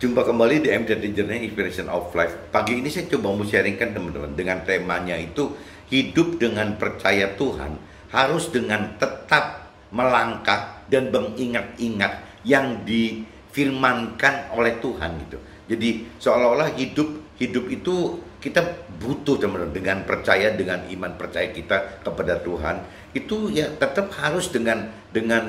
Jumpa kembali di MCT Journey Inspiration of Life. Pagi ini saya coba mau sharingkan teman-teman dengan temanya itu hidup dengan percaya Tuhan harus dengan tetap melangkah dan mengingat-ingat yang difirmankan oleh Tuhan gitu. Jadi seolah-olah hidup itu kita butuh teman-teman dengan percaya, dengan iman percaya kita kepada Tuhan itu ya tetap harus dengan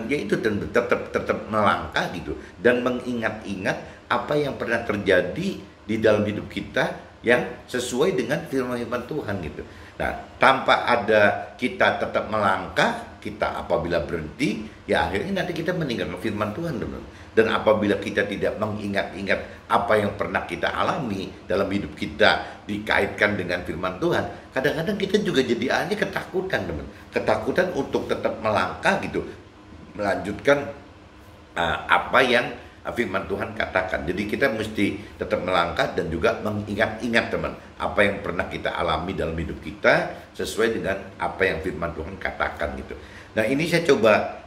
yaitu dan tetap melangkah gitu dan mengingat-ingat apa yang pernah terjadi di dalam hidup kita yang sesuai dengan firman Tuhan gitu. Nah, tanpa ada kita tetap melangkah, kita apabila berhenti, ya akhirnya nanti kita meninggalkan firman Tuhan, teman-teman. Dan apabila kita tidak mengingat-ingat apa yang pernah kita alami dalam hidup kita dikaitkan dengan firman Tuhan, kadang-kadang kita juga jadi hanya ketakutan, teman. Ketakutan untuk tetap melangkah gitu, melanjutkan apa yang firman Tuhan katakan. Jadi kita mesti tetap melangkah dan juga mengingat-ingat teman apa yang pernah kita alami dalam hidup kita sesuai dengan apa yang firman Tuhan katakan gitu. Nah, ini saya coba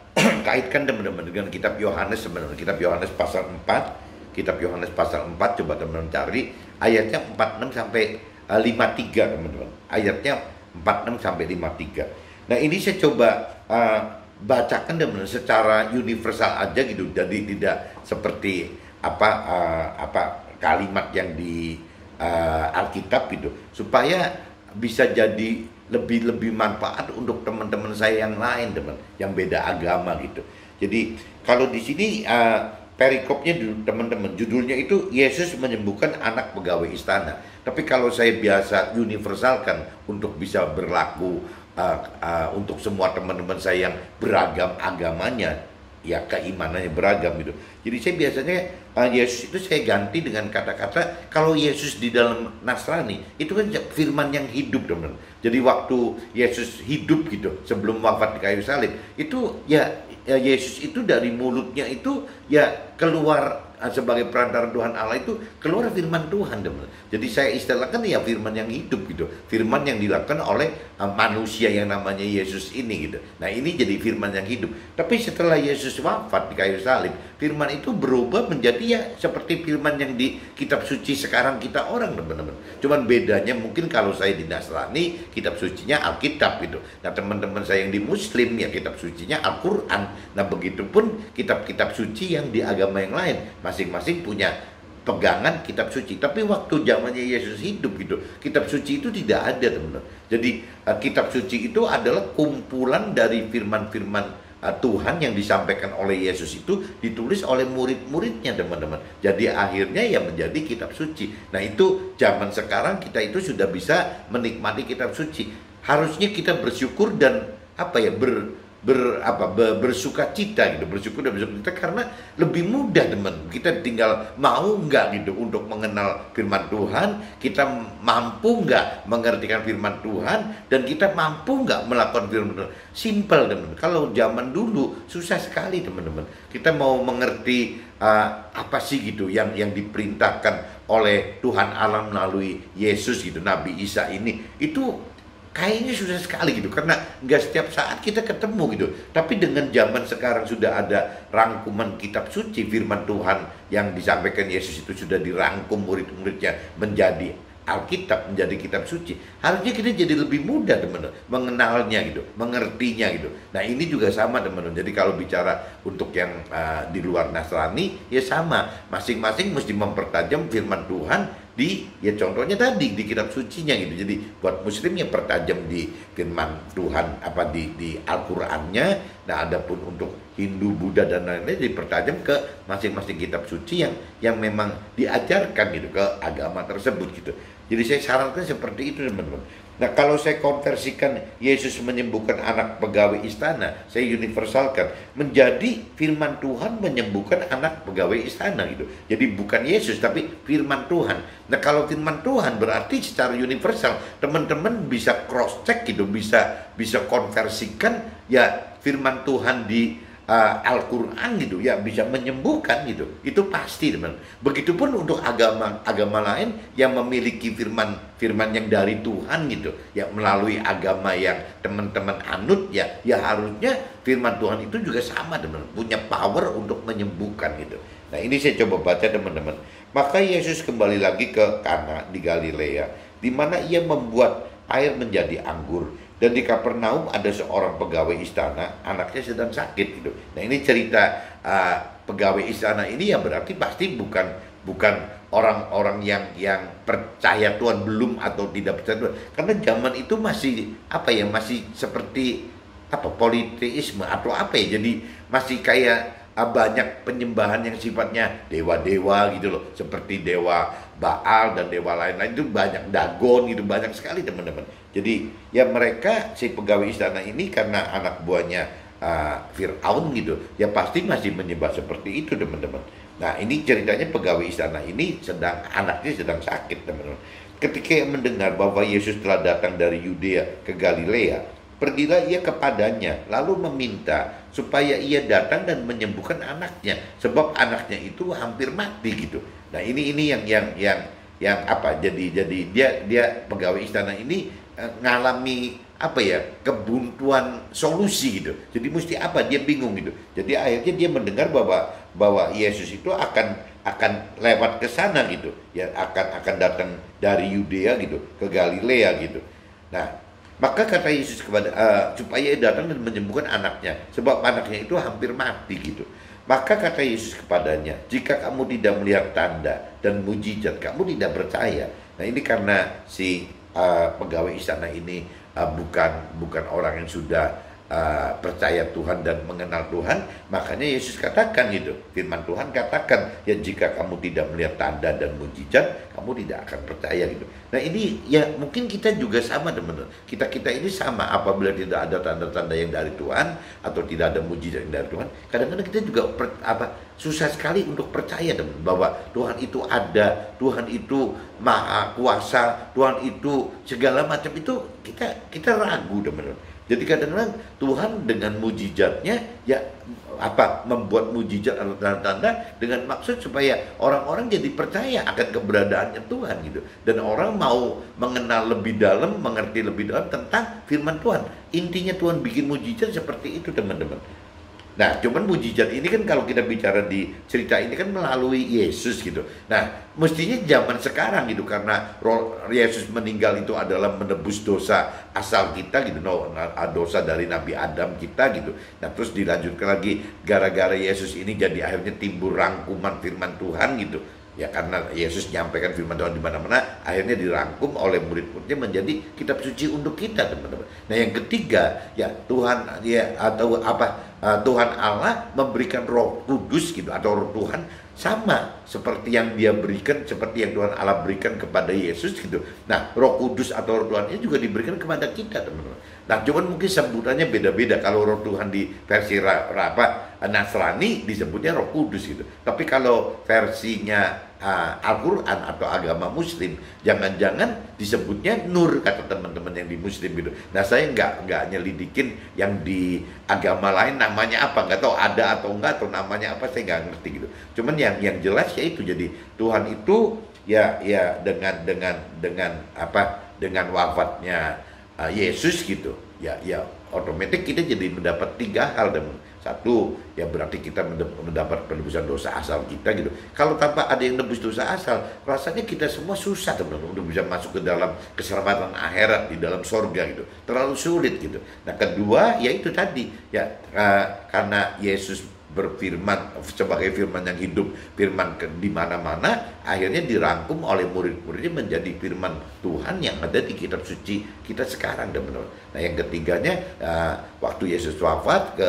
kaitkan teman-teman dengan kitab Yohanes sebenarnya. Kitab Yohanes pasal 4. Kitab Yohanes pasal 4 coba teman-teman cari ayatnya 46 sampai 53 teman-teman. Ayatnya 46 sampai 53. Nah, ini saya coba bacakan teman-teman secara universal aja gitu. Jadi tidak seperti apa kalimat yang di Alkitab gitu. Supaya bisa jadi lebih manfaat untuk teman-teman saya yang lain, teman, yang beda agama gitu. Jadi kalau di sini perikopnya teman-teman judulnya itu Yesus menyembuhkan anak pegawai istana. Tapi kalau saya biasa universalkan untuk bisa berlaku untuk semua teman-teman saya yang beragam agamanya, ya keimanannya beragam gitu. Jadi saya biasanya Yesus itu saya ganti dengan kata-kata kalau Yesus di dalam Nasrani itu kan firman yang hidup, teman. Jadi waktu Yesus hidup gitu sebelum wafat di kayu salib itu ya Yesus itu dari mulutnya itu ya keluar sebagai perantara Tuhan Allah itu keluar firman Tuhan, teman. Jadi saya istilahkan ya firman yang hidup gitu, firman yang dilakukan oleh manusia yang namanya Yesus ini gitu. Nah, ini jadi firman yang hidup. Tapi setelah Yesus wafat di kayu salib, firman itu berubah menjadi ya seperti firman yang di kitab suci sekarang kita orang, teman-teman. Cuman bedanya mungkin kalau saya di Nasrani kitab sucinya Alkitab gitu. Nah, teman-teman saya yang di Muslim ya kitab sucinya Al-Quran. Nah, begitupun kitab-kitab suci yang di agama yang lain masing-masing punya pegangan kitab suci. Tapi waktu zamannya Yesus hidup gitu, kitab suci itu tidak ada, teman-teman. Jadi kitab suci itu adalah kumpulan dari firman-firman Tuhan yang disampaikan oleh Yesus itu ditulis oleh murid-muridnya, teman-teman. Jadi akhirnya ya menjadi kitab suci. Nah, itu zaman sekarang kita itu sudah bisa menikmati kitab suci. Harusnya kita bersyukur dan bersuka cita gitu, bersyukur dan bersuka cita karena lebih mudah, teman. Kita tinggal mau nggak gitu untuk mengenal firman Tuhan, kita mampu nggak mengertikan firman Tuhan, dan kita mampu nggak melakukan firman Tuhan. Simple, teman. Kalau zaman dulu susah sekali, teman-teman. Kita mau mengerti apa sih gitu yang diperintahkan oleh Tuhan Allah melalui Yesus gitu, Nabi Isa ini itu kayaknya susah sekali gitu, karena nggak setiap saat kita ketemu gitu. Tapi dengan zaman sekarang sudah ada rangkuman kitab suci, firman Tuhan yang disampaikan Yesus itu sudah dirangkum murid-muridnya menjadi Alkitab, menjadi kitab suci. Harusnya kita jadi lebih mudah, teman-teman, mengenalnya gitu, mengertinya gitu. Nah, ini juga sama, teman-teman. Jadi kalau bicara untuk yang di luar Nasrani ya sama, masing-masing mesti mempertajam firman Tuhan ya contohnya tadi di kitab sucinya gitu. Jadi buat muslim ya pertajam di firman Tuhan di Al-Qur'annya. Nah, adapun untuk Hindu, Buddha dan lain-lain dipertajam ke masing-masing kitab suci yang memang diajarkan gitu ke agama tersebut gitu. Jadi saya sarankan seperti itu, teman-teman. Nah, kalau saya konversikan Yesus menyembuhkan anak pegawai istana, saya universalkan menjadi firman Tuhan menyembuhkan anak pegawai istana gitu. Jadi bukan Yesus tapi firman Tuhan. Nah, kalau firman Tuhan berarti secara universal teman-teman bisa cross check gitu, bisa konversikan ya firman Tuhan di Al-Quran gitu ya bisa menyembuhkan gitu, itu pasti teman. Begitupun untuk agama lain yang memiliki firman yang dari Tuhan gitu ya, melalui agama yang teman-teman anut ya harusnya firman Tuhan itu juga sama teman, punya power untuk menyembuhkan gitu. Nah ini saya coba baca teman-teman. Maka Yesus kembali lagi ke Kana di Galilea, di mana ia membuat air menjadi anggur. Dan di Kapernaum ada seorang pegawai istana, anaknya sedang sakit gitu. Nah ini cerita pegawai istana ini ya berarti pasti bukan orang-orang yang percaya Tuhan belum atau tidak percaya Tuhan. Karena zaman itu masih masih seperti politeisme atau jadi masih kayak banyak penyembahan yang sifatnya dewa-dewa gitu loh, seperti dewa Baal dan dewa lain-lain, itu banyak, Dagon gitu, banyak sekali teman-teman. Jadi ya mereka, si pegawai istana ini karena anak buahnya Fir'aun gitu, ya pasti masih menyembah seperti itu teman-teman. Nah ini ceritanya pegawai istana ini anaknya sedang sakit teman-teman. Ketika mendengar bahwa Yesus telah datang dari Yudea ke Galilea, pergilah ia kepadanya, lalu meminta supaya ia datang dan menyembuhkan anaknya, sebab anaknya itu hampir mati gitu. Nah ini yang apa? Jadi dia pegawai istana ini ngalami kebuntuan solusi gitu. Jadi mesti apa? Dia bingung gitu. Jadi akhirnya dia mendengar bahwa Yesus itu akan lewat ke sana gitu, ya akan datang dari Yudea gitu ke Galilea gitu. Nah, maka kata Yesus kepada supaya datang dan menyembuhkan anaknya, sebab anaknya itu hampir mati gitu. Maka kata Yesus kepadanya, jika kamu tidak melihat tanda dan mujizat, kamu tidak percaya. Nah ini karena si pegawai istana ini bukan orang yang sudah percaya Tuhan dan mengenal Tuhan, makanya Yesus katakan gitu, firman Tuhan katakan ya jika kamu tidak melihat tanda dan mujizat, kamu tidak akan percaya gitu. Nah ini ya mungkin kita juga sama teman-teman, kita ini sama, apabila tidak ada tanda-tanda yang dari Tuhan atau tidak ada mujizat yang dari Tuhan, kadang-kadang kita juga susah sekali untuk percaya teman, bahwa Tuhan itu ada, Tuhan itu maha kuasa, Tuhan itu segala macam, itu kita ragu teman-teman. Jadi kadang-kadang Tuhan dengan mujizatnya ya membuat mujizat atau tanda-tanda dengan maksud supaya orang-orang jadi percaya akan keberadaannya Tuhan gitu. Dan orang mau mengenal lebih dalam, mengerti lebih dalam tentang firman Tuhan. Intinya Tuhan bikin mujizat seperti itu teman-teman. Nah, cuman mujizat ini kan kalau kita bicara di cerita ini kan melalui Yesus gitu. Nah, mestinya zaman sekarang gitu, karena Yesus meninggal itu adalah menebus dosa asal kita gitu, dosa dari Nabi Adam kita gitu. Nah, terus dilanjutkan lagi gara-gara Yesus ini jadi akhirnya timbul rangkuman firman Tuhan gitu. Ya karena Yesus menyampaikan firman Tuhan di mana-mana, akhirnya dirangkum oleh murid-muridnya menjadi kitab suci untuk kita, teman-teman. Nah, yang ketiga, ya Tuhan Tuhan Allah memberikan Roh Kudus gitu, atau Roh Tuhan sama seperti yang Dia berikan, seperti yang Tuhan Allah berikan kepada Yesus gitu. Nah, Roh Kudus atau Roh Tuhan ini juga diberikan kepada kita, teman-teman. Nah, cuman mungkin sebutannya beda-beda. Kalau Roh Tuhan di versi Nasrani disebutnya Roh Kudus gitu. Tapi kalau versinya Al-Quran atau agama Muslim, jangan-jangan disebutnya Nur, kata teman-teman yang di Muslim gitu. Nah, saya nggak nyelidikin yang di agama lain namanya apa, nggak tahu ada atau enggak, atau namanya apa, saya nggak ngerti gitu. Cuman yang jelas ya itu, jadi Tuhan itu ya dengan wafatnya Yesus gitu, ya otomatis kita jadi mendapat 3 hal, teman. Satu, ya berarti kita mendapat penebusan dosa asal kita gitu. Kalau tanpa ada yang nebus dosa asal, rasanya kita semua susah teman-teman untuk bisa masuk ke dalam keselamatan akhirat di dalam sorga gitu. Terlalu sulit gitu. Nah, kedua, ya itu tadi, ya karena Yesus berfirman sebagai firman yang hidup, firman di mana-mana, akhirnya dirangkum oleh murid-muridnya menjadi firman Tuhan yang ada di kitab suci kita sekarang, teman-teman. Nah, yang ketiganya, waktu Yesus wafat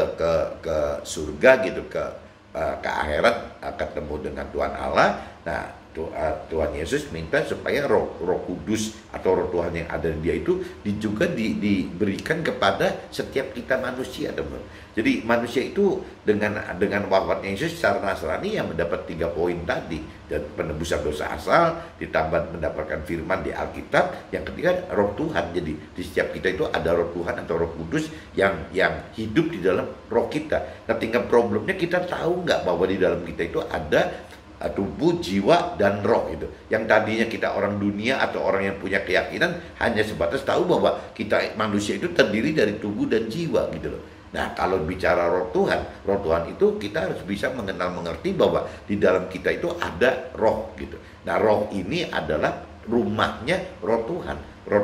ke surga gitu, ke akhirat, ketemu dengan Tuhan Allah. Nah, Tuhan Yesus minta supaya Roh Kudus atau Roh Tuhan yang ada di dia itu juga diberikan kepada setiap kita manusia, teman. Jadi manusia itu dengan wafatnya Yesus secara Nasrani yang mendapat 3 poin tadi, dan penebusan dosa asal, ditambah mendapatkan firman di Alkitab, yang ketiga Roh Tuhan. Jadi di setiap kita itu ada Roh Tuhan atau Roh Kudus yang hidup di dalam roh kita. Nah, tinggal problemnya kita tahu nggak bahwa di dalam kita itu ada tubuh, jiwa, dan roh itu. Yang tadinya kita orang dunia atau orang yang punya keyakinan hanya sebatas tahu bahwa kita manusia itu terdiri dari tubuh dan jiwa gitu loh. Nah, kalau bicara roh Tuhan itu kita harus bisa mengenal mengerti bahwa di dalam kita itu ada roh gitu. Nah, roh ini adalah rumahnya roh Tuhan. Roh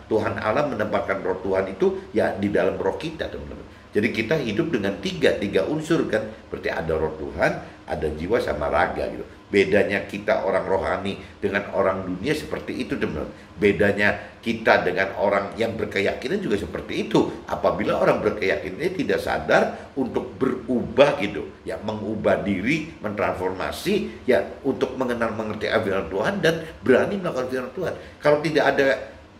Tuhan Allah menempatkan roh Tuhan itu ya di dalam roh kita, teman-teman. Jadi kita hidup dengan tiga unsur kan. Berarti ada roh Tuhan, ada jiwa sama raga gitu. Bedanya kita orang rohani dengan orang dunia seperti itu, teman-teman. Bedanya kita dengan orang yang berkeyakinan juga seperti itu. Apabila orang berkeyakinan tidak sadar untuk berubah gitu, ya mengubah diri, mentransformasi, ya untuk mengenal mengerti firman Tuhan dan berani melakukan firman Tuhan. Kalau tidak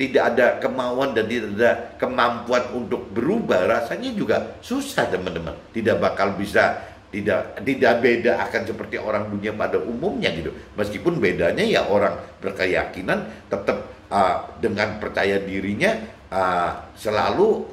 ada kemauan dan tidak ada kemampuan untuk berubah, rasanya juga susah, teman-teman. Tidak bakal bisa, tidak beda akan seperti orang dunia pada umumnya gitu. Meskipun bedanya ya orang berkeyakinan tetap dengan percaya dirinya selalu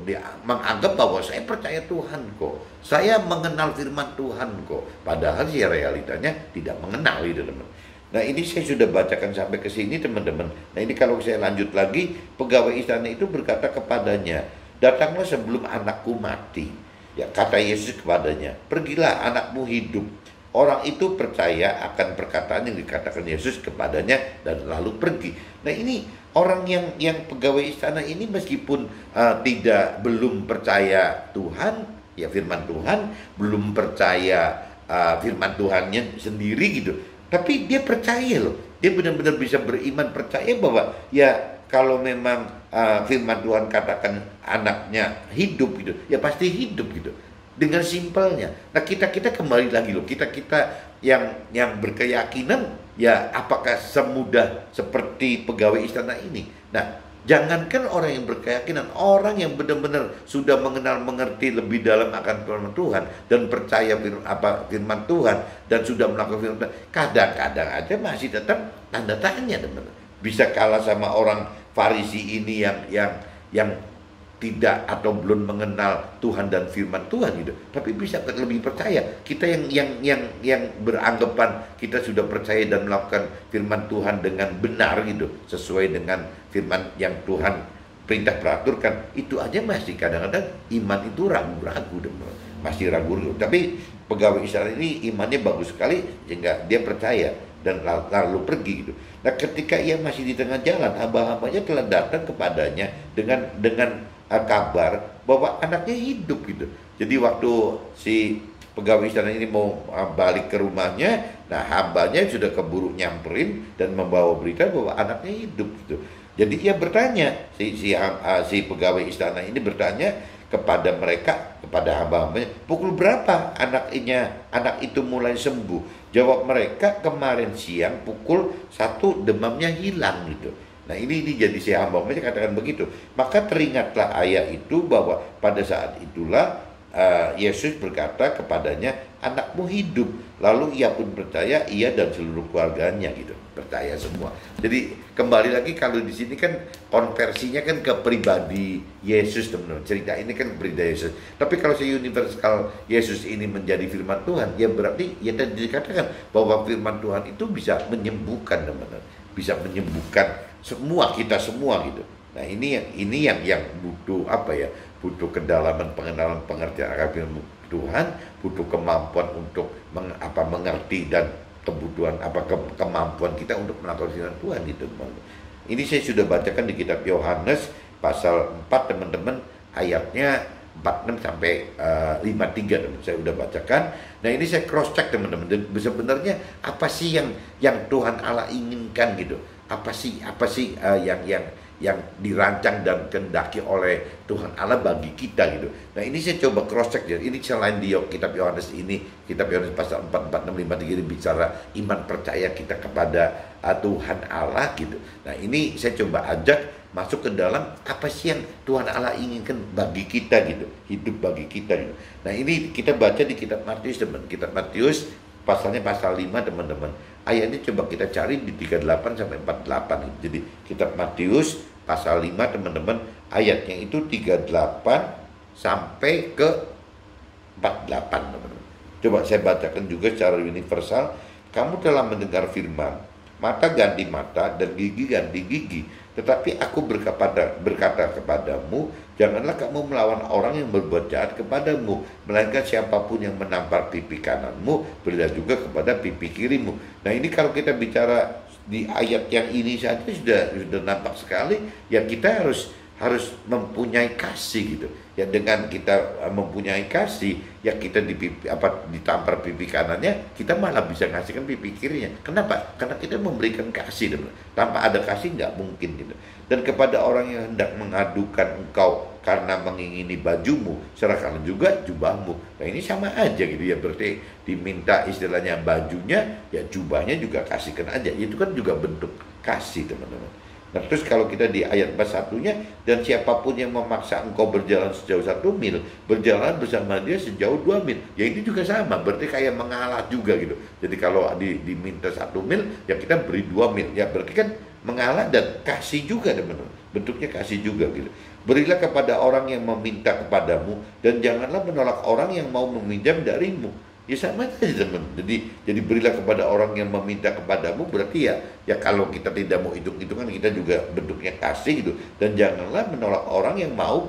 menganggap bahwa saya percaya Tuhan kok, saya mengenal firman Tuhan kok, padahal sih realitanya tidak mengenal gitu, teman. Nah, ini saya sudah bacakan sampai ke sini, teman-teman. Nah, ini kalau saya lanjut lagi, pegawai istana itu berkata kepadanya, datanglah sebelum anakku mati. Ya, kata Yesus kepadanya, pergilah, anakmu hidup. Orang itu percaya akan perkataan yang dikatakan Yesus kepadanya dan lalu pergi. Nah, ini orang yang pegawai istana ini meskipun belum percaya Tuhan, ya firman Tuhan, belum percaya firman Tuhannya sendiri gitu. Tapi dia percaya loh, dia benar-benar bisa beriman, percaya bahwa ya kalau memang firman Tuhan katakan anaknya hidup gitu, ya pasti hidup gitu. Dengan simpelnya. Nah, kita kembali lagi loh, kita yang berkeyakinan, ya apakah semudah seperti pegawai istana ini? Nah, jangankan orang yang berkeyakinan, orang yang benar-benar sudah mengenal mengerti lebih dalam akan firman Tuhan dan percaya firman Tuhan dan sudah melakukan firman Tuhan, kadang-kadang aja masih tetap tanda tanya, teman-teman. Bisa kalah sama orang Farisi ini yang tidak atau belum mengenal Tuhan dan firman Tuhan gitu, tapi bisa lebih percaya. Kita yang beranggapan kita sudah percaya dan melakukan firman Tuhan dengan benar gitu, sesuai dengan firman yang Tuhan perintah peraturkan, itu aja masih kadang-kadang iman itu ragu-ragu, masih ragu. Tapi pegawai istana ini imannya bagus sekali sehingga dia percaya dan lalu pergi gitu. Nah, ketika ia masih di tengah jalan, hamba-hambanya telah datang kepadanya dengan kabar bahwa anaknya hidup gitu. Jadi waktu si pegawai istana ini mau balik ke rumahnya, nah hambanya sudah keburu nyamperin dan membawa berita bahwa anaknya hidup gitu. Jadi ia bertanya, si pegawai istana ini bertanya kepada mereka, kepada hamba-hambanya, pukul berapa anak itu mulai sembuh? Jawab mereka, kemarin siang pukul 1 demamnya hilang gitu. Nah, ini jadi si hamba-hambanya katakan begitu. Maka teringatlah ayah itu bahwa pada saat itulah Yesus berkata kepadanya, anakmu hidup. Lalu ia pun percaya, ia dan seluruh keluarganya gitu, percaya semua. Jadi kembali lagi, kalau di sini kan konversinya kan ke pribadi Yesus, teman-teman. Cerita ini kan pribadi Yesus. Tapi kalau si universal Yesus ini menjadi firman Tuhan, ya berarti ya tadi dikatakan bahwa firman Tuhan itu bisa menyembuhkan, teman-teman. Bisa menyembuhkan kita semua gitu. Nah, ini yang butuh butuh kedalaman pengenalan pengertian akan firman Tuhan, butuh kemampuan untuk mengerti dan kebutuhan kemampuan kita untuk melakukan firman Tuhan gitu, teman-teman. Ini saya sudah bacakan di kitab Yohanes pasal 4, teman-teman, ayatnya 46 sampai 53, teman. Saya sudah bacakan. Nah, ini saya cross check, teman-teman. Dan sebenarnya apa sih yang Tuhan Allah inginkan gitu? Apa sih yang dirancang dan kehendaki oleh Tuhan Allah bagi kita gitu. Nah ini saya coba cross check ya. Ini selain di kitab Yohanes ini, kitab Yohanes pasal 4, 4, 6, 5, 3 ini bicara iman percaya kita kepada Tuhan Allah gitu. Nah ini saya coba ajak masuk ke dalam apa sih yang Tuhan Allah inginkan bagi kita gitu, hidup bagi kita gitu. Nah ini kita baca di kitab Matius teman, kitab Matius pasalnya pasal 5 teman-teman. Ayatnya coba kita cari di 38 sampai 48 gitu. Jadi kitab Matius pasal 5 teman-teman, ayatnya itu 38 sampai ke 48 teman-teman. Coba saya bacakan juga secara universal. Kamu telah mendengar firman, mata ganti mata dan gigi ganti gigi. Tetapi aku berkata kepadamu, janganlah kamu melawan orang yang berbuat jahat kepadamu, melainkan siapapun yang menampar pipi kananmu, berilah juga kepada pipi kirimu. Nah ini kalau kita bicara di ayat yang ini saja sudah nampak sekali, ya kita harus mempunyai kasih gitu. Ya dengan kita mempunyai kasih, ya kita ditampar pipi kanannya, kita malah bisa ngasihkan pipi kirinya. Kenapa? Karena kita memberikan kasih. Tanpa ada kasih nggak mungkin gitu. Dan kepada orang yang hendak mengadukan engkau karena mengingini bajumu, serahkan juga jubahmu. Nah ini sama aja gitu ya, berarti diminta istilahnya bajunya, ya jubahnya juga kasihkan aja. Itu kan juga bentuk kasih teman-teman. Nah terus kalau kita di ayat 41-nya, dan siapapun yang memaksa engkau berjalan sejauh 1 mil, berjalan bersama dia sejauh 2 mil. Ya itu juga sama, berarti kayak mengalah juga gitu. Jadi kalau diminta 1 mil, ya kita beri 2 mil. Ya berarti kan mengalah dan kasih juga teman-teman. Bentuknya kasih juga gitu. Berilah kepada orang yang meminta kepadamu, dan janganlah menolak orang yang mau meminjam darimu. Ya sama saja teman. Jadi berilah kepada orang yang meminta kepadamu, berarti ya kalau kita tidak mau hitung-hitungan, kita juga bentuknya kasih gitu. Dan janganlah menolak orang yang mau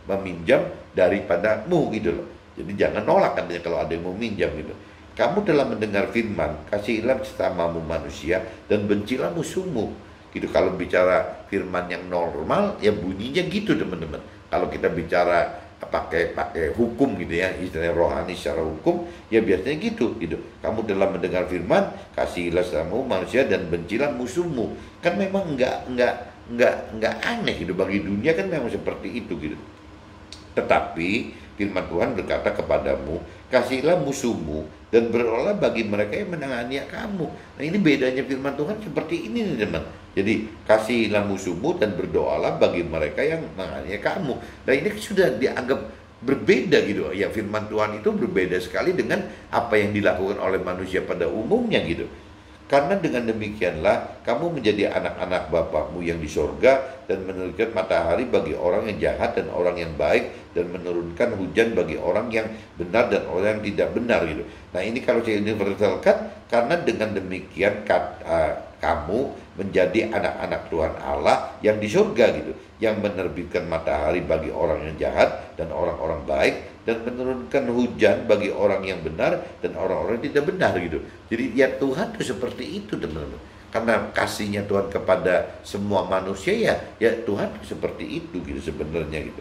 meminjam daripadamu gitu loh. Jadi jangan nolak katanya kalau ada yang mau minjam gitu. Kamu telah mendengar firman, kasihilah sesamamu manusia dan bencilah musuhmu. Gitu. Kalau bicara firman yang normal, ya bunyinya gitu teman-teman. Kalau kita bicara pakai hukum gitu ya, istilahnya rohani secara hukum, ya biasanya gitu. Kamu telah mendengar firman, kasihilah sesamamu manusia dan bencilah musuhmu. Kan memang enggak aneh gitu, bagi dunia kan memang seperti itu gitu. Tetapi firman Tuhan berkata kepadamu, kasihilah musuhmu dan berdoalah bagi mereka yang menganiaya kamu. Nah ini bedanya firman Tuhan seperti ini nih teman. Jadi kasihilah musuhmu dan berdoalah bagi mereka yang menganiaya kamu. Nah ini sudah dianggap berbeda gitu. Ya firman Tuhan itu berbeda sekali dengan apa yang dilakukan oleh manusia pada umumnya gitu. Karena dengan demikianlah kamu menjadi anak-anak Bapakmu yang di sorga, dan menerbitkan matahari bagi orang yang jahat dan orang yang baik, dan menurunkan hujan bagi orang yang benar dan orang yang tidak benar gitu. Nah ini kalau saya universalkan, karena dengan demikian kamu menjadi anak-anak Tuhan Allah yang di surga gitu, yang menerbitkan matahari bagi orang yang jahat dan orang-orang baik, dan menurunkan hujan bagi orang yang benar dan orang-orang yang tidak benar gitu. Jadi ya Tuhan itu seperti itu teman-teman. Karena kasihnya Tuhan kepada semua manusia, ya Tuhan seperti itu gitu sebenarnya gitu.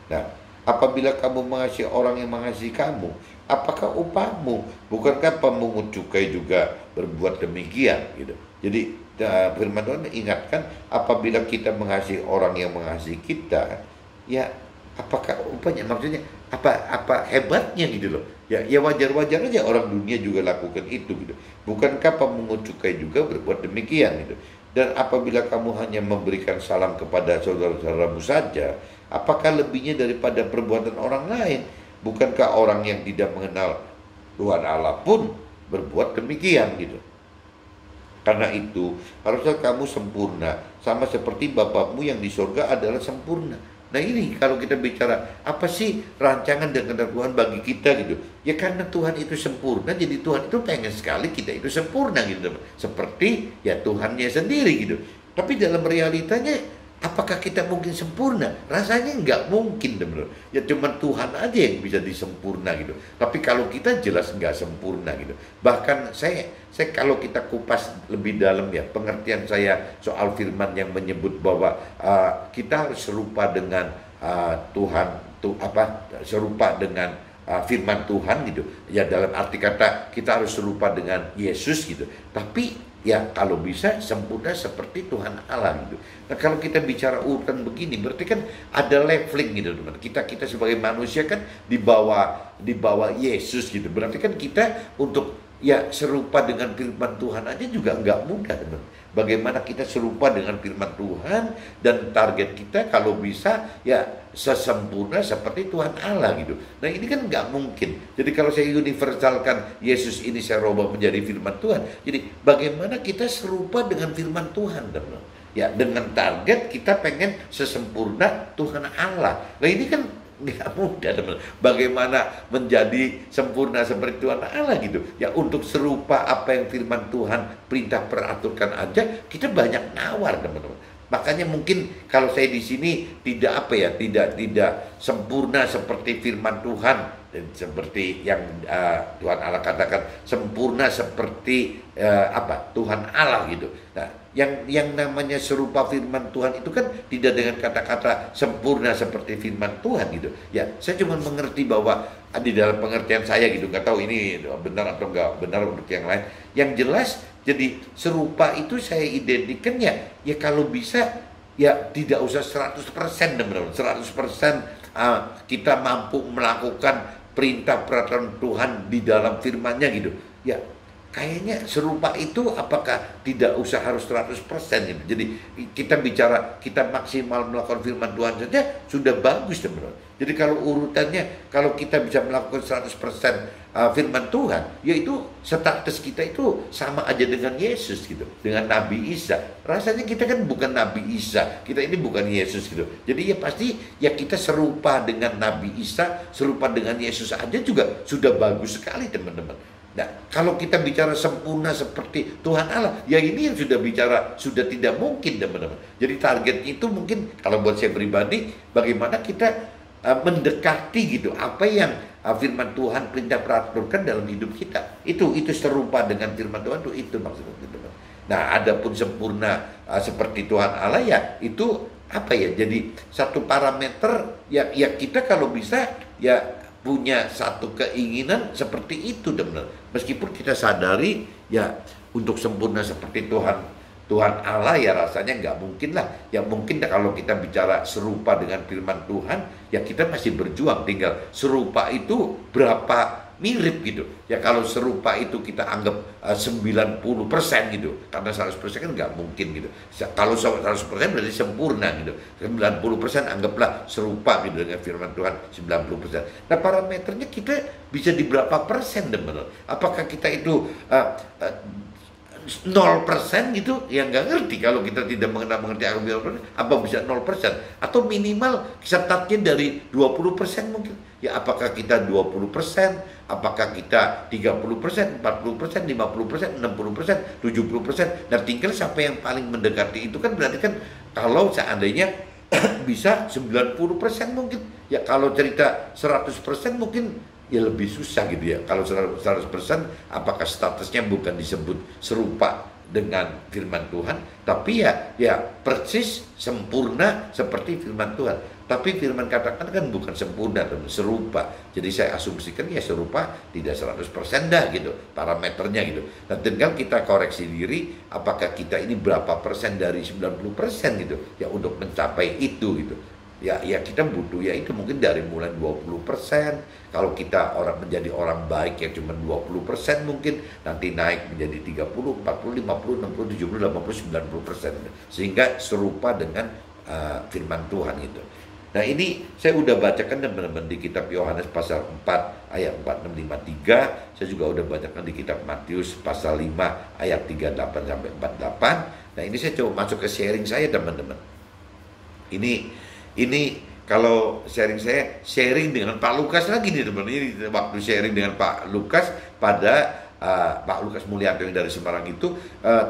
Nah, apabila kamu mengasihi orang yang mengasihi kamu, apakah upahmu? Bukankah pemungut cukai juga berbuat demikian gitu. Jadi firman Tuhan mengingatkan, apabila kita mengasihi orang yang mengasihi kita, ya apakah upahnya? Maksudnya apa hebatnya gitu loh. Ya wajar-wajar aja orang dunia juga lakukan itu gitu. Bukankah pemungut cukai juga berbuat demikian gitu. Dan apabila kamu hanya memberikan salam kepada saudara-saudaramu saja, apakah lebihnya daripada perbuatan orang lain? Bukankah orang yang tidak mengenal Tuhan Allah pun berbuat demikian gitu. Karena itu harusnya kamu sempurna, sama seperti Bapakmu yang di surga adalah sempurna. Nah ini kalau kita bicara apa sih rancangan dan kehendak Tuhan bagi kita gitu. Ya karena Tuhan itu sempurna, jadi Tuhan itu pengen sekali kita itu sempurna gitu. Seperti ya Tuhannya sendiri gitu. Tapi dalam realitanya, apakah kita mungkin sempurna? Rasanya nggak mungkin teman-teman. Ya cuma Tuhan aja yang bisa disempurna gitu. Tapi kalau kita jelas nggak sempurna gitu. Bahkan saya kalau kita kupas lebih dalam ya, pengertian saya soal firman yang menyebut bahwa kita harus serupa dengan Tuhan, serupa dengan firman Tuhan gitu. Ya dalam arti kata kita harus serupa dengan Yesus gitu. Tapi Ya, kalau bisa sempurna seperti Tuhan Allah gitu. Nah, kalau kita bicara urutan begini, berarti kan ada leveling gitu, teman. Kita sebagai manusia kan di bawah Yesus gitu. Berarti kan kita untuk ya serupa dengan firman Tuhan aja juga nggak mudah, teman. Bagaimana kita serupa dengan firman Tuhan dan target kita kalau bisa ya sesempurna seperti Tuhan Allah gitu. Nah ini kan nggak mungkin. Jadi kalau saya universalkan Yesus ini saya rubah menjadi firman Tuhan. Jadi bagaimana kita serupa dengan firman Tuhan, teman? Ya dengan target kita pengen sesempurna Tuhan Allah. Nah ini kan nggak mudah, teman. Bagaimana menjadi sempurna seperti Tuhan Allah gitu. Ya untuk serupa apa yang firman Tuhan perintah peraturkan aja kita banyak nawar, teman-teman. Makanya mungkin kalau saya di sini tidak tidak sempurna seperti firman Tuhan dan seperti yang Tuhan Allah katakan sempurna seperti Tuhan Allah gitu. Nah, yang namanya serupa firman Tuhan itu kan tidak dengan kata-kata sempurna seperti firman Tuhan gitu. Ya, saya cuma mengerti bahwa di dalam pengertian saya gitu, nggak tahu ini benar atau nggak benar untuk yang lain. Yang jelas jadi serupa itu saya identikan ya kalau bisa ya tidak usah 100% teman-teman. 100% kita mampu melakukan perintah peraturan Tuhan di dalam firman-Nya gitu. Ya kayaknya serupa itu apakah tidak usah harus 100% gitu. Jadi kita bicara kita maksimal melakukan firman Tuhan saja sudah bagus, teman-teman. Jadi kalau urutannya kalau kita bisa melakukan 100% firman Tuhan, yaitu status kita itu sama aja dengan Yesus gitu, dengan Nabi Isa. Rasanya kita kan bukan Nabi Isa, kita ini bukan Yesus gitu. Jadi ya pasti ya kita serupa dengan Nabi Isa, serupa dengan Yesus aja juga sudah bagus sekali, teman-teman. Nah, kalau kita bicara sempurna seperti Tuhan Allah, ya ini yang sudah tidak mungkin, teman-teman. Jadi target itu mungkin kalau buat saya pribadi, bagaimana kita mendekati gitu apa yang firman Tuhan perintah peraturkan dalam hidup kita. Itu serupa dengan firman Tuhan itu maksudnya, teman-teman. Nah, adapun sempurna seperti Tuhan Allah ya itu jadi satu parameter ya kita kalau bisa ya punya satu keinginan seperti itu, teman-teman. Meskipun kita sadari ya untuk sempurna seperti Tuhan Allah ya rasanya nggak mungkin lah. Ya mungkin kalau kita bicara serupa dengan firman Tuhan ya kita masih berjuang, tinggal serupa itu berapa mirip gitu. Ya kalau serupa itu kita anggap 90% gitu. Karena 100% kan nggak mungkin gitu. Kalau 100% berarti sempurna gitu. 90% anggaplah serupa gitu dengan firman Tuhan 90%. Nah parameternya kita bisa di berapa persen, teman-teman? Apakah kita itu 0% gitu, ya nggak ngerti kalau kita tidak mengerti apa bisa 0% atau minimal startnya dari 20% mungkin. Ya apakah kita 20%, apakah kita 30%, 40%, 50%, 60%, 70%. Nah tinggal sampai yang paling mendekati itu kan berarti kan kalau seandainya bisa 90% mungkin. Ya kalau cerita 100% mungkin ya lebih susah gitu ya. Kalau 100% apakah statusnya bukan disebut serupa dengan firman Tuhan, tapi ya persis sempurna seperti firman Tuhan. Tapi firman katakan kan bukan sempurna, serupa. Jadi saya asumsikan ya serupa tidak 100% dah gitu parameternya gitu. Nah tinggal kita koreksi diri apakah kita ini berapa persen dari 90% gitu ya untuk mencapai itu gitu. Ya kita butuh ya itu mungkin dari mulai 20%. Kalau kita menjadi orang baik ya cuma 20% mungkin, nanti naik menjadi 30, 40, 50, 60, 70, 80, 90%. Sehingga serupa dengan firman Tuhan itu. Nah ini saya udah bacakan teman-teman di kitab Yohanes pasal 4 ayat 4653. Saya juga udah bacakan di kitab Matius pasal 5 ayat 38 sampai 48. Nah ini saya coba masuk ke sharing saya, teman-teman. Ini kalau sharing dengan Pak Lukas lagi nih, teman. Ini waktu sharing dengan Pak Lukas pada Pak Lukas Mulyanto yang dari Semarang itu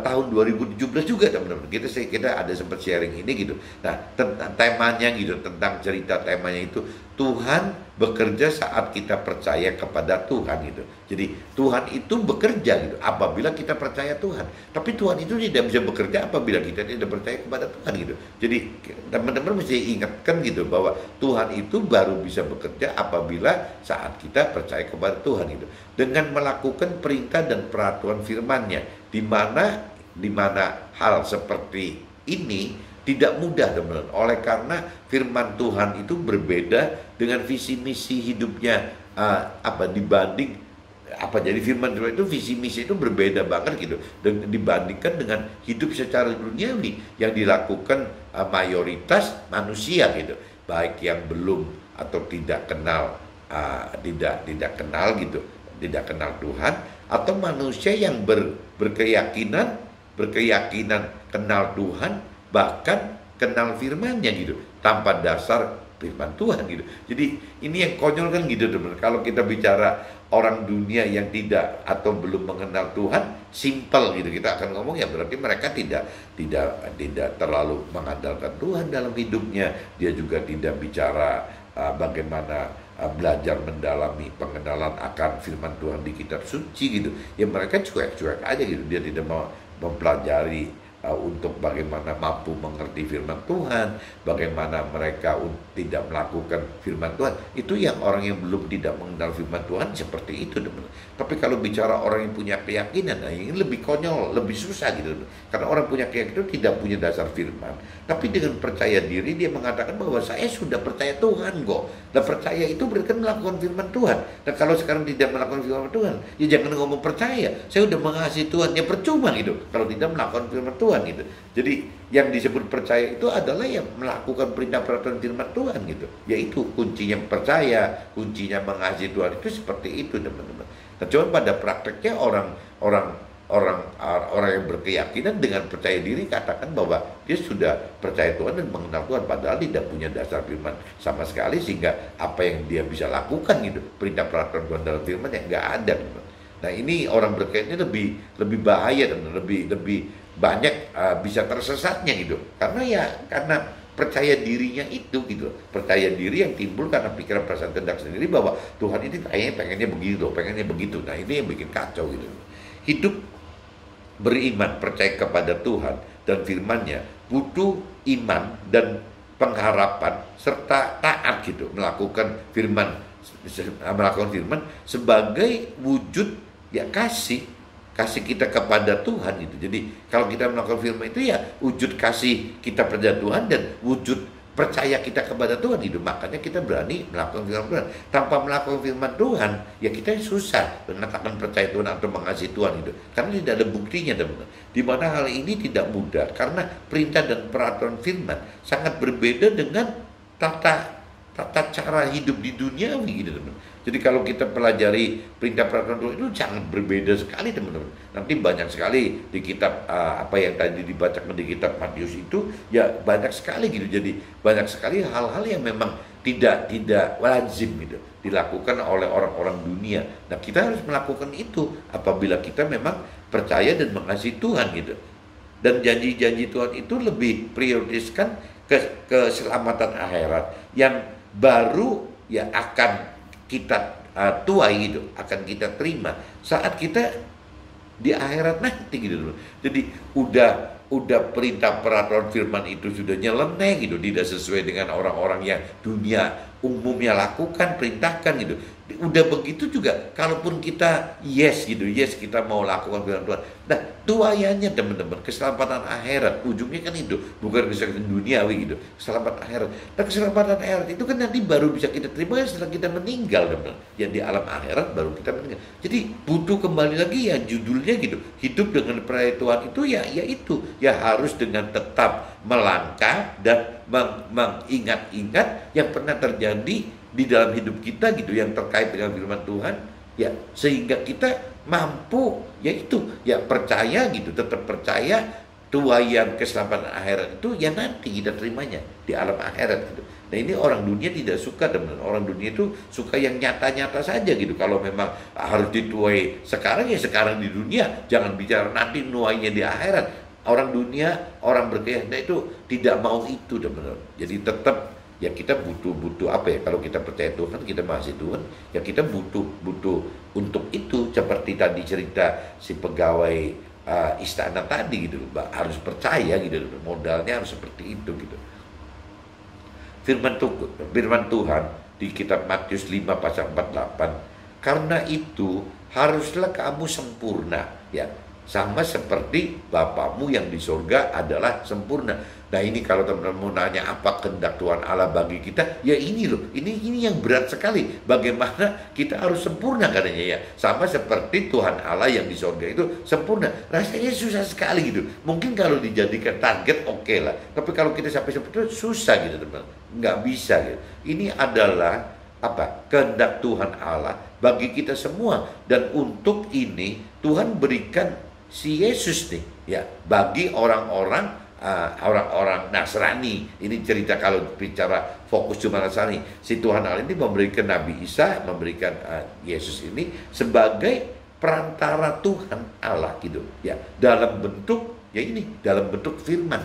tahun 2017 juga, teman-teman. Kita ada sempat sharing ini gitu. Nah, temanya gitu, tentang cerita temanya itu Tuhan bekerja saat kita percaya kepada Tuhan gitu. Jadi Tuhan itu bekerja gitu apabila kita percaya Tuhan. Tapi Tuhan itu tidak bisa bekerja apabila kita tidak percaya kepada Tuhan gitu. Jadi teman-teman mesti ingatkan gitu bahwa Tuhan itu baru bisa bekerja apabila saat kita percaya kepada Tuhan gitu. Dengan melakukan perintah dan peraturan firman-Nya, di mana di mana hal seperti ini tidak mudah, teman-teman. Oleh karena firman Tuhan itu berbeda dengan visi misi hidupnya dibanding jadi firman Tuhan itu visi misi itu berbeda banget gitu dibandingkan dengan hidup secara duniawi yang dilakukan mayoritas manusia gitu, baik yang belum atau tidak kenal tidak kenal gitu, tidak kenal Tuhan, atau manusia yang berkeyakinan kenal Tuhan, bahkan kenal firman-Nya gitu tanpa dasar firman Tuhan gitu. Jadi ini yang konyol kan gitu, teman. Kalau kita bicara orang dunia yang tidak atau belum mengenal Tuhan, simple gitu, kita akan ngomong ya berarti mereka tidak terlalu mengandalkan Tuhan dalam hidupnya. Dia juga tidak bicara bagaimana belajar mendalami pengenalan akan firman Tuhan di kitab suci gitu. Ya mereka cuek-cuek aja gitu. Dia tidak mau mempelajari untuk bagaimana mampu mengerti firman Tuhan, bagaimana mereka tidak melakukan firman Tuhan. Itu yang orang yang belum tidak mengenal firman Tuhan seperti itu, teman. Tapi kalau bicara orang yang punya keyakinan, nah ini lebih konyol, lebih susah gitu. Karena orang punya keyakinan tidak punya dasar firman, tapi dengan percaya diri dia mengatakan bahwa saya sudah percaya Tuhan kok. Dan percaya itu berarti melakukan firman Tuhan. Dan kalau sekarang tidak melakukan firman Tuhan, ya jangan ngomong percaya. Saya sudah mengasihi Tuhan, ya percuma gitu kalau tidak melakukan firman Tuhan gitu. Jadi yang disebut percaya itu adalah yang melakukan perintah peraturan firman Tuhan gitu. Yaitu kuncinya percaya, kuncinya mengasihi Tuhan itu seperti itu, teman-teman. Nah, cuma pada prakteknya orang yang berkeyakinan dengan percaya diri katakan bahwa dia sudah percaya Tuhan dan mengenal Tuhan, padahal tidak punya dasar firman sama sekali, sehingga apa yang dia bisa lakukan gitu, perintah peraturan Tuhan dalam firman yang nggak ada gitu. Nah ini orang berkeyakinan lebih bahaya dan lebih banyak bisa tersesatnya gitu, karena percaya dirinya itu gitu, percaya diri yang timbul karena pikiran perasaan kehendak sendiri bahwa Tuhan ini pengennya begitu, pengennya begitu. Nah ini yang bikin kacau gitu. Hidup beriman, percaya kepada Tuhan dan firman-Nya butuh iman dan pengharapan serta taat gitu, melakukan firman sebagai wujud ya kasih kita kepada Tuhan gitu. Jadi kalau kita melakukan firman itu ya wujud kasih kita pada Tuhan dan wujud percaya kita kepada Tuhan gitu. Makanya kita berani melakukan firman Tuhan. Tanpa melakukan firman Tuhan ya kita susah mengatakan percaya Tuhan atau mengasihi Tuhan gitu. Karena tidak ada buktinya, teman-teman. Di mana hal ini tidak mudah karena perintah dan peraturan firman sangat berbeda dengan tata cara hidup di duniawi gitu, teman. Jadi kalau kita pelajari perintah peraturan Tuhan itu sangat berbeda sekali, teman-teman. Nanti banyak sekali di kitab apa yang tadi dibacakan di kitab Matius itu ya banyak sekali gitu. Jadi banyak sekali hal-hal yang memang tidak lazim gitu dilakukan oleh orang-orang dunia. Nah kita harus melakukan itu apabila kita memang percaya dan mengasihi Tuhan gitu. Dan janji-janji Tuhan itu lebih prioritaskan keselamatan akhirat yang baru ya akan kita tuai gitu, akan kita terima saat kita di akhirat nanti gitu. Jadi udah perintah peraturan firman itu sudah nyeleneh gitu, tidak sesuai dengan orang-orang yang dunia umumnya lakukan, perintahkan gitu. Udah begitu juga kalaupun kita yes kita mau lakukan firman Tuhan. Nah tuayannya, teman-teman, keselamatan akhirat ujungnya kan itu, bukan keselamatan duniawi gitu, keselamatan akhirat. Dan keselamatan akhirat itu kan nanti baru bisa kita terima setelah kita meninggal, teman-teman. Yang di alam akhirat baru kita meninggal. Jadi butuh kembali lagi ya judulnya gitu, hidup dengan percaya Tuhan itu ya harus dengan tetap melangkah dan mengingat-ingat yang pernah terjadi di dalam hidup kita gitu, yang terkait dengan firman Tuhan ya, sehingga kita mampu yaitu ya percaya gitu, tetap percaya tuayan keselamatan akhirat itu ya nanti kita terimanya di alam akhirat gitu. Nah ini orang dunia tidak suka, teman-teman. Orang dunia itu suka yang nyata-nyata saja gitu. Kalau memang harus dituai sekarang ya sekarang di dunia, jangan bicara nanti nuainya di akhirat. Orang dunia, orang berkeyakinan itu tidak mau itu, teman-teman. Jadi tetap ya kita butuh apa ya, kalau kita percaya Tuhan, kita mengasihi Tuhan, ya kita butuh untuk itu. Seperti tadi cerita si pegawai istana tadi gitu, harus percaya gitu, modalnya harus seperti itu gitu. Firman Tuhan di kitab Matius 5 pasal 48, karena itu haruslah kamu sempurna ya, sama seperti Bapamu yang di surga adalah sempurna. Nah ini kalau teman-teman mau nanya apa kehendak Tuhan Allah bagi kita, ya ini loh, ini yang berat sekali. Bagaimana kita harus sempurna katanya ya, sama seperti Tuhan Allah yang di surga itu sempurna. Rasanya susah sekali gitu. Mungkin kalau dijadikan target oke lah, tapi kalau kita sampai seperti itu susah gitu teman, nggak bisa gitu. Ini adalah apa kehendak Tuhan Allah bagi kita semua, dan untuk ini Tuhan berikan si Yesus nih ya bagi orang-orang Nasrani. Ini cerita kalau bicara fokus cuma Nasrani. Si Tuhan Allah ini memberikan Nabi Isa, memberikan Yesus ini sebagai perantara Tuhan Allah gitu ya, dalam bentuk ya ini, dalam bentuk firman.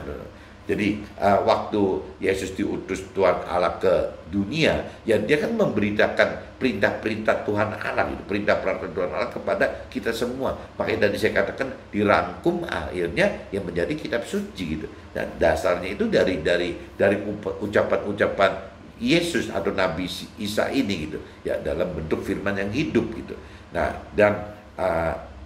Jadi waktu Yesus diutus Tuhan Allah ke dunia, ya dia kan memberitakan perintah-perintah Tuhan Allah, gitu, perintah-perintah Tuhan Allah kepada kita semua. Makanya tadi saya katakan dirangkum akhirnya yang menjadi kitab suci gitu. Dan dasarnya itu dari ucapan-ucapan Yesus atau Nabi Isa ini gitu, ya dalam bentuk firman yang hidup gitu. Nah dan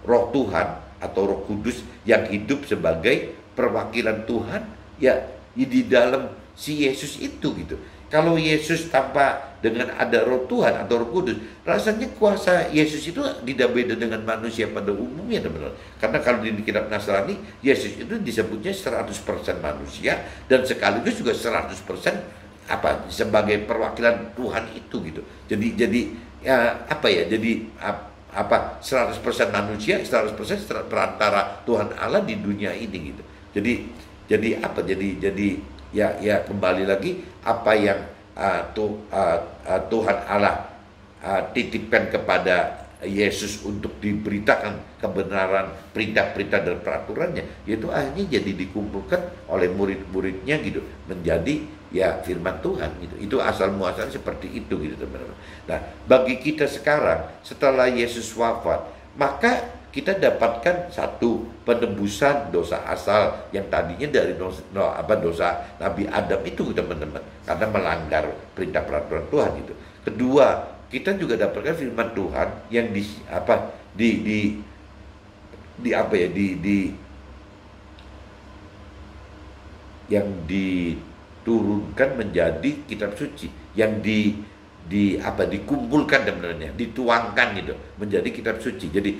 Roh Tuhan atau Roh Kudus yang hidup sebagai perwakilan Tuhan ya di dalam si Yesus itu gitu. Kalau Yesus tanpa dengan ada Roh Tuhan atau Roh Kudus, rasanya kuasa Yesus itu tidak beda dengan manusia pada umumnya teman-teman. Karena kalau di kitab Nasrani, Yesus itu disebutnya 100% manusia dan sekaligus juga 100% apa sebagai perwakilan Tuhan itu gitu. Jadi ya apa ya? Jadi apa 100% manusia, 100% perantara Tuhan Allah di dunia ini gitu. Jadi apa? Jadi ya kembali lagi apa yang Tuhan Allah titipkan kepada Yesus untuk diberitakan kebenaran perintah-perintah dan peraturannya, yaitu akhirnya jadi dikumpulkan oleh murid-muridnya gitu menjadi ya firman Tuhan gitu. Itu asal muasalnya seperti itu gitu teman-teman. Nah bagi kita sekarang setelah Yesus wafat, maka kita dapatkan satu penebusan dosa asal yang tadinya dari dosa Nabi Adam itu teman-teman, karena melanggar perintah peraturan Tuhan itu. Kedua, kita juga dapatkan firman Tuhan yang yang diturunkan menjadi kitab suci, yang dikumpulkan sebenarnya, dituangkan gitu menjadi kitab suci. Jadi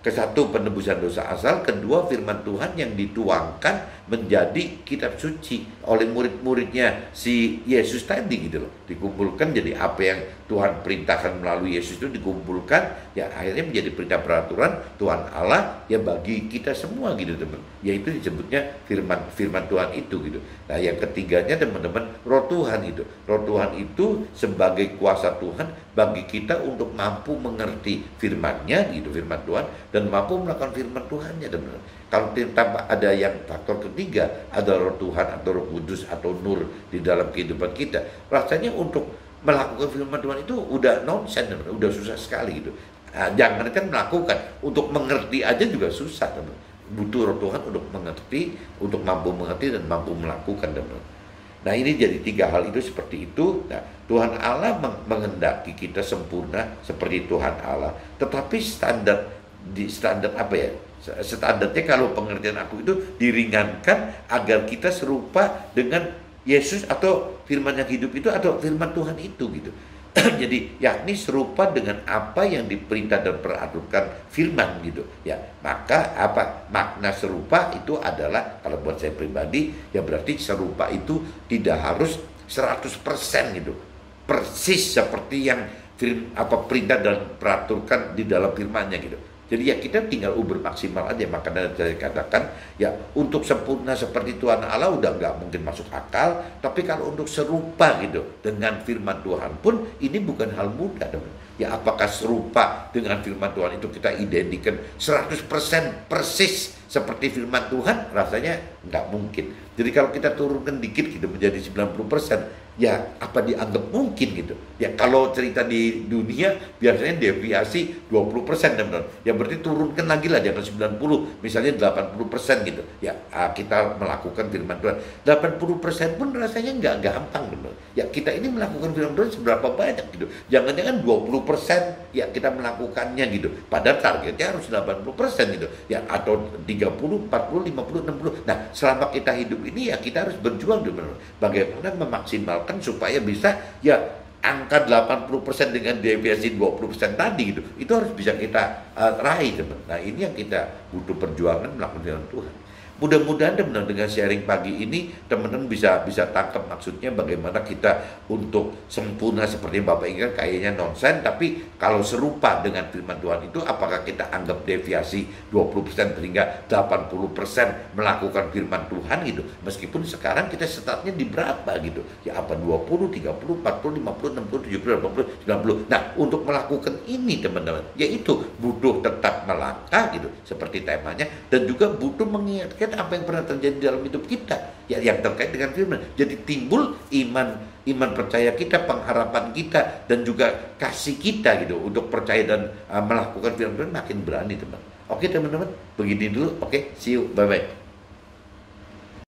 ke satu penebusan dosa asal, kedua firman Tuhan yang dituangkan menjadi kitab suci oleh murid-muridnya si Yesus tadi gitu loh. Dikumpulkan jadi apa yang Tuhan perintahkan melalui Yesus itu dikumpulkan ya akhirnya menjadi perintah peraturan Tuhan Allah ya bagi kita semua gitu teman. Yaitu disebutnya firman Tuhan itu gitu. Nah yang ketiganya teman-teman, Roh Tuhan itu. Roh Tuhan itu sebagai kuasa Tuhan bagi kita untuk mampu mengerti firman-Nya gitu, firman Tuhan, dan mampu melakukan firman Tuhan-nya teman-teman. Kalau tanpa ada yang faktor ketiga, ada Roh Tuhan atau Roh Kudus atau Nur di dalam kehidupan kita, rasanya untuk melakukan firman Tuhan itu udah nonsen, udah susah sekali gitu. Jangan kan melakukan, untuk mengerti aja juga susah teman. Butuh Roh Tuhan untuk mengerti, untuk mampu mengerti dan mampu melakukan teman. Nah ini jadi tiga hal itu seperti itu. Nah, Tuhan Allah menghendaki kita sempurna seperti Tuhan Allah, tetapi standar apa ya? Standarnya kalau pengertian aku itu diringankan agar kita serupa dengan Yesus atau firman yang hidup itu atau firman Tuhan itu gitu. Jadi yakni serupa dengan apa yang diperintah dan peraturkan firman gitu ya. Maka apa makna serupa itu adalah, kalau buat saya pribadi ya berarti serupa itu tidak harus 100% gitu persis seperti yang perintah dan peraturkan di dalam firmannya gitu. Jadi ya kita tinggal uber maksimal aja. Makanya saya katakan ya untuk sempurna seperti Tuhan Allah udah nggak mungkin masuk akal. Tapi kalau untuk serupa gitu dengan firman Tuhan pun ini bukan hal mudah teman. Ya apakah serupa dengan firman Tuhan itu kita identikan 100% persis seperti firman Tuhan? Rasanya nggak mungkin. Jadi kalau kita turunkan dikit gitu menjadi 90%, ya apa dianggap mungkin gitu. Ya kalau cerita di dunia biasanya deviasi 20% teman-teman. Ya berarti turunkan lagi lah, jangan 90, misalnya 80% gitu. Ya kita melakukan firman Tuhan. 80% pun rasanya nggak gampang teman-teman. Ya kita ini melakukan firman Tuhan seberapa banyak gitu. Jangan-jangan 20% ya kita melakukannya gitu. Padahal targetnya harus 80% gitu. Ya atau 30, 40, 50, 60. Nah, selama kita hidup ini ya kita harus berjuang teman-teman. Bagaimana memaksimalkan supaya bisa ya angka 80% dengan deviasi 20% tadi gitu. Itu harus bisa kita raih teman. Nah, ini yang kita butuh perjuangan melakukan firman Tuhan. Mudah-mudahan teman-teman dengan sharing pagi ini teman-teman bisa tangkap maksudnya bagaimana kita untuk sempurna seperti Bapak ingat kayaknya nonsen, tapi kalau serupa dengan firman Tuhan itu apakah kita anggap deviasi 20% sehingga 80% melakukan firman Tuhan gitu. Meskipun sekarang kita startnya di berapa gitu. Ya apa 20, 30, 40, 50, 60, 70, 80, 90. Nah, untuk melakukan ini teman-teman, yaitu butuh tetap melangkah gitu seperti temanya, dan juga butuh mengingatkan apa yang pernah terjadi dalam hidup kita ya, yang terkait dengan firman. Jadi timbul iman percaya kita, pengharapan kita, dan juga kasih kita gitu untuk percaya dan melakukan firman makin berani teman. Oke teman-teman, begini dulu. Oke, see you, bye bye.